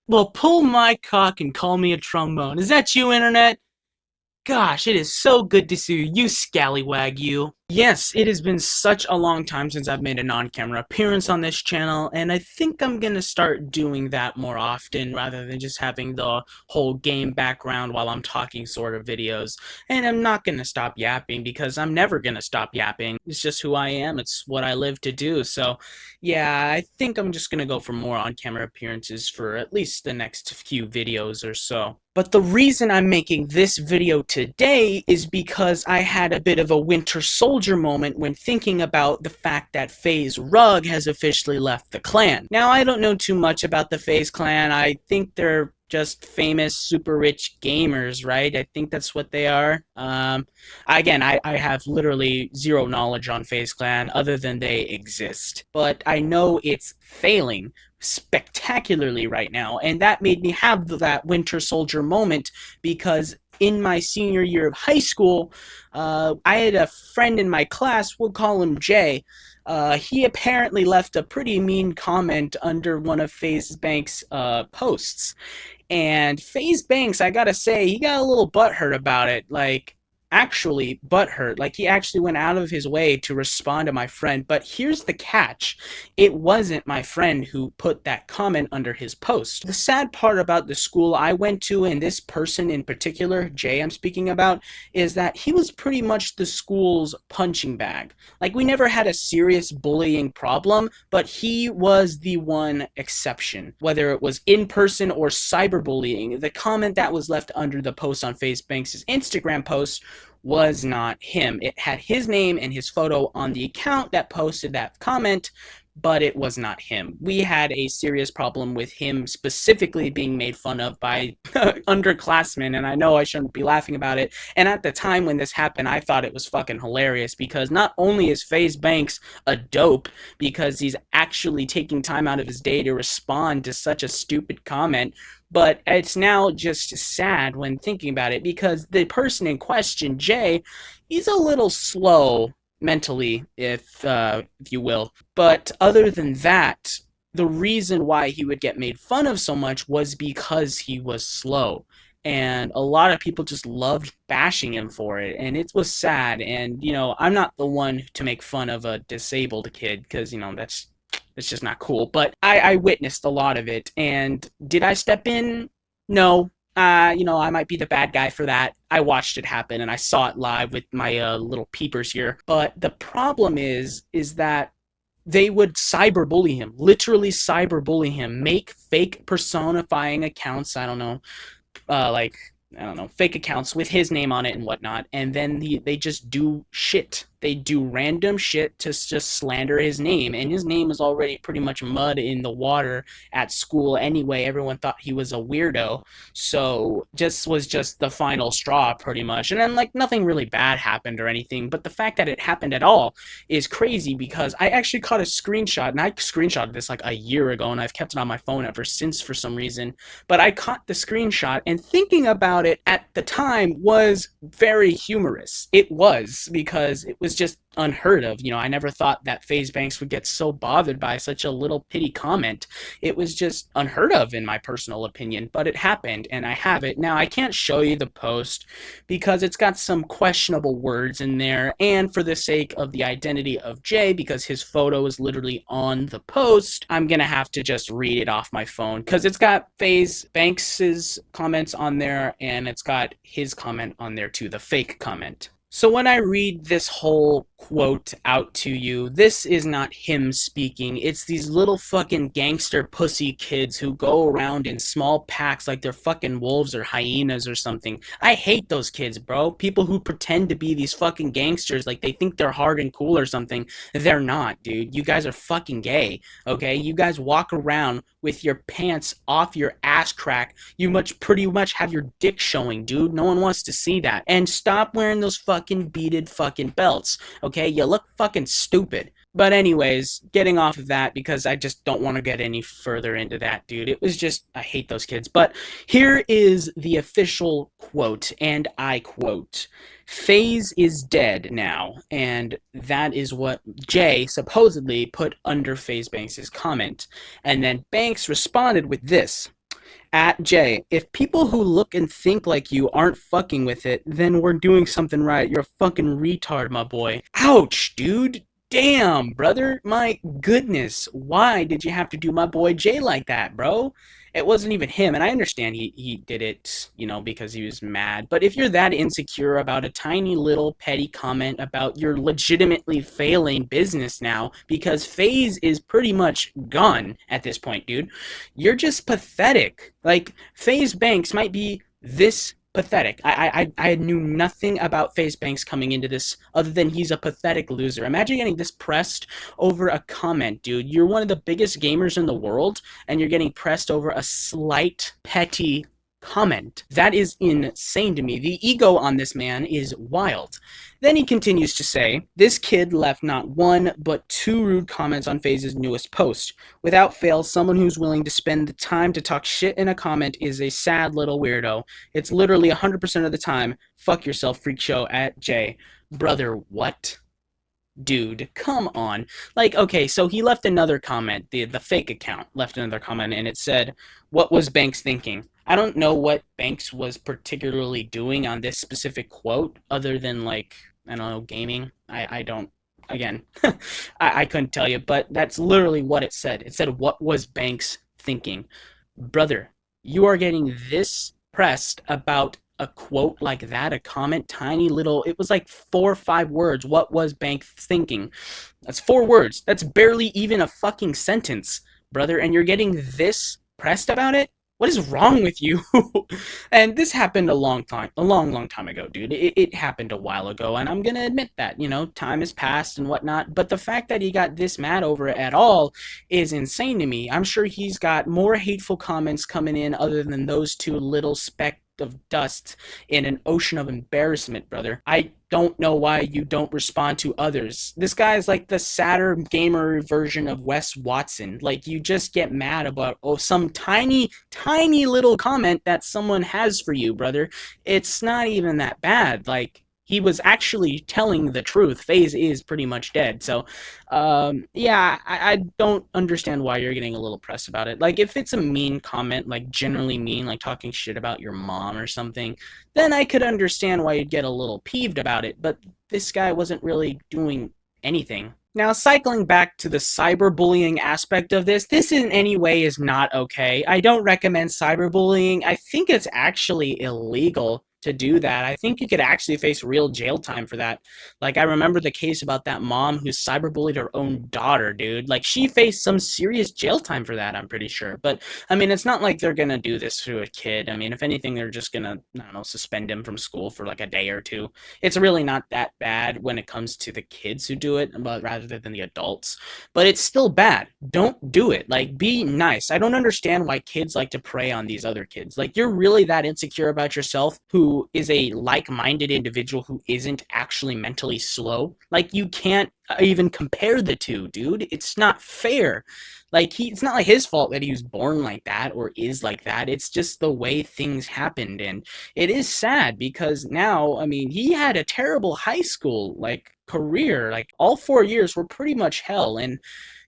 Well, pull my cock and call me a trombone. Is that you, Internet? Gosh, it is so good to see you, you scallywag, you. Yes, it has been such a long time since I've made a non-camera appearance on this channel, and I think I'm gonna start doing that more often rather than just having the whole game background while I'm talking sort of videos. And I'm not gonna stop yapping because I'm never gonna stop yapping. It's just who I am, it's what I live to do. So, yeah, I think I'm just gonna go for more on-camera appearances for at least the next few videos or so. But the reason I'm making this video today is because I had a bit of a Winter Soldier moment when thinking about the fact that Faze Rug has officially left the clan. Now, I don't know too much about the Faze clan. I think they're just famous, super rich gamers, right? I think that's what they are. I have literally zero knowledge on Faze Clan other than they exist. But I know it's failing spectacularly right now, and that made me have that Winter Soldier moment because in my senior year of high school, I had a friend in my class, we'll call him Jay. He apparently left a pretty mean comment under one of FaZe Bank's posts. And FaZe Banks, I gotta say, he got a little butthurt about it. Like, actually butthurt. Like, he actually went out of his way to respond to my friend. But here's the catch: it wasn't my friend who put that comment under his post. The sad part about the school I went to, and this person in particular, Jay, I'm speaking about, is that he was pretty much the school's punching bag. Like, we never had a serious bullying problem, but he was the one exception. Whether it was in person or cyberbullying, the comment that was left under the post on FaZe Banks' Instagram post was not him. It had his name and his photo on the account that posted that comment, but it was not him. We had a serious problem with him specifically being made fun of by underclassmen, and I know I shouldn't be laughing about it. And at the time when this happened, I thought it was fucking hilarious because not only is FaZe Banks a dope because he's actually taking time out of his day to respond to such a stupid comment, but it's now just sad when thinking about it because the person in question, Jay, he's a little slow mentally, if you will. But other than that, the reason why he would get made fun of so much was because he was slow. And a lot of people just loved bashing him for it. And it was sad. And, I'm not the one to make fun of a disabled kid because, that's just not cool. But I witnessed a lot of it. And did I step in? No. I might be the bad guy for that. I watched it happen and I saw it live with my little peepers here. But the problem is that they would cyberbully him, literally cyberbully him, make fake personifying accounts. Like I don't know, fake accounts with his name on it and whatnot, and then they just do shit. They do random shit to just slander his name, and his name is already pretty much mud in the water at school anyway. Everyone thought he was a weirdo, so just the final straw pretty much. And then like nothing really bad happened or anything, but the fact that it happened at all is crazy because I actually caught a screenshot, and I screenshotted this like a year ago, and I've kept it on my phone ever since for some reason. But I caught the screenshot, and thinking about it at the time was very humorous. It was, because it was just unheard of. I never thought that FaZe Banks would get so bothered by such a little pity comment. It was just unheard of in my personal opinion, but it happened, and I have it. Now, I can't show you the post because it's got some questionable words in there, and for the sake of the identity of Jay, because his photo is literally on the post, I'm gonna have to just read it off my phone because it's got FaZe Banks's comments on there, and it's got his comment on there too, the fake comment. So when I read this whole quote out to you, this is not him speaking. It's these little fucking gangster pussy kids who go around in small packs like they're fucking wolves or hyenas or something. I hate those kids, bro. People who pretend to be these fucking gangsters like they think they're hard and cool or something. They're not, dude. You guys are fucking gay, okay? You guys walk around with your pants off your ass crack. Pretty much have your dick showing, dude. No one wants to see that. And stop wearing those fucking beaded fucking belts, okay? You look fucking stupid. But anyways, getting off of that because I just don't want to get any further into that, dude. It was just, I hate those kids. But here is the official quote, and I quote, "Faze is dead now," and that is what Jay supposedly put under FaZe Banks' comment. And then Banks responded with this: At Jay, if people who look and think like you aren't fucking with it, then we're doing something right. You're a fucking retard, my boy. Ouch, dude. Damn, brother. My goodness. Why did you have to do my boy Jay like that, bro? It wasn't even him, and I understand he did it, because he was mad. But if you're that insecure about a tiny little petty comment about your legitimately failing business now, because Faze is pretty much gone at this point, dude, you're just pathetic. Like, FaZe Banks might be this pathetic. I knew nothing about FaZe Banks coming into this other than he's a pathetic loser. Imagine getting this pressed over a comment, dude. You're one of the biggest gamers in the world, and you're getting pressed over a slight, petty comment. That is insane to me. The ego on this man is wild. Then he continues to say, this kid left not one, but two rude comments on FaZe's newest post. Without fail, someone who's willing to spend the time to talk shit in a comment is a sad little weirdo. It's literally 100% of the time, fuck yourself, freak show at J. Brother, what? Dude, come on. Like, okay, so he left another comment. The fake account left another comment, and it said, what was Banks thinking? I don't know what Banks was particularly doing on this specific quote, other than, like, I don't know, gaming. I don't, again, I couldn't tell you, but that's literally what it said. It said, what was Banks thinking? Brother, you are getting this pressed about a quote like that, a comment, tiny little, it was like 4 or 5 words. What was Banks thinking? That's 4 words. That's barely even a fucking sentence, brother, and you're getting this pressed about it? What is wrong with you? And this happened a long time ago, dude. It happened a while ago, and I'm gonna admit that, time has passed and whatnot, but the fact that he got this mad over it at all is insane to me. I'm sure he's got more hateful comments coming in other than those two little specks of dust in an ocean of embarrassment, brother. I don't know why you don't respond to others. This guy is like the sadder gamer version of Wes Watson. Like, you just get mad about some tiny, tiny little comment that someone has for you, brother. It's not even that bad. Like, he was actually telling the truth. FaZe is pretty much dead. So, yeah, I don't understand why you're getting a little pressed about it. Like, if it's a mean comment, like generally mean, like talking shit about your mom or something, then I could understand why you'd get a little peeved about it. But this guy wasn't really doing anything. Now, cycling back to the cyberbullying aspect of this in any way is not okay. I don't recommend cyberbullying. I think it's actually illegal to do that. I think you could actually face real jail time for that. Like, I remember the case about that mom who cyberbullied her own daughter, dude. Like, she faced some serious jail time for that, I'm pretty sure. But, I mean, it's not like they're gonna do this to a kid. I mean, if anything, they're just gonna, I don't know, suspend him from school for like a day or two. It's really not that bad when it comes to the kids who do it, but rather than the adults. But it's still bad. Don't do it. Like, be nice. I don't understand why kids like to prey on these other kids. Like, you're really that insecure about yourself who is a like-minded individual who isn't actually mentally slow. Like, you can't even compare the two, dude. It's not fair. Like, it's not like his fault that he was born like that or is like that. It's just the way things happened, and it is sad because now, I mean, he had a terrible high school like career. Like, all 4 years were pretty much hell, and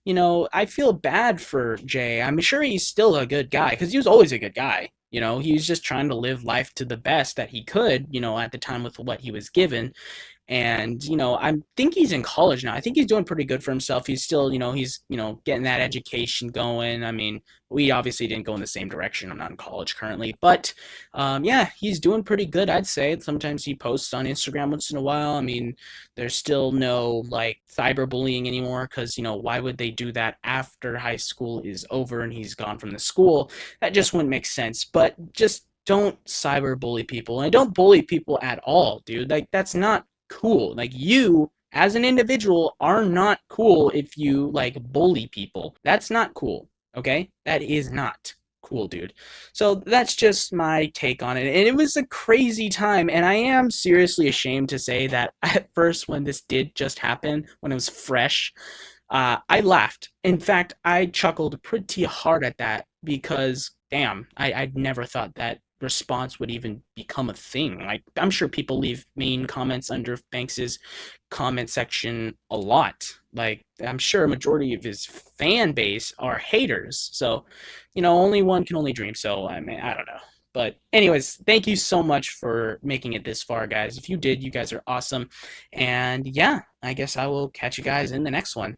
I feel bad for Jay. I'm sure he's still a good guy because he was always a good guy. He was just trying to live life to the best that he could, at the time with what he was given. And, I think he's in college now. I think he's doing pretty good for himself. He's still, getting that education going. I mean, we obviously didn't go in the same direction. I'm not in college currently. But, yeah, he's doing pretty good, I'd say. Sometimes he posts on Instagram once in a while. I mean, there's still no, like, cyberbullying anymore because, why would they do that after high school is over and he's gone from the school? That just wouldn't make sense. But just don't cyberbully people. And don't bully people at all, dude. Like, that's not cool. Like, you as an individual are not cool if you like bully people. That's not cool. Okay? That is not cool, dude. So that's just my take on it. And it was a crazy time, and I am seriously ashamed to say that at first when this did just happen, when it was fresh, I laughed. In fact, I chuckled pretty hard at that because, damn, I'd never thought that response would even become a thing. Like, I'm sure people leave mean comments under Banks's comment section a lot. like I'm sure a majority of his fan base are haters. So, only one can only dream. So I mean, I don't know. But anyways, thank you so much for making it this far, guys. If you did, you guys are awesome. And yeah, I guess I will catch you guys in the next one.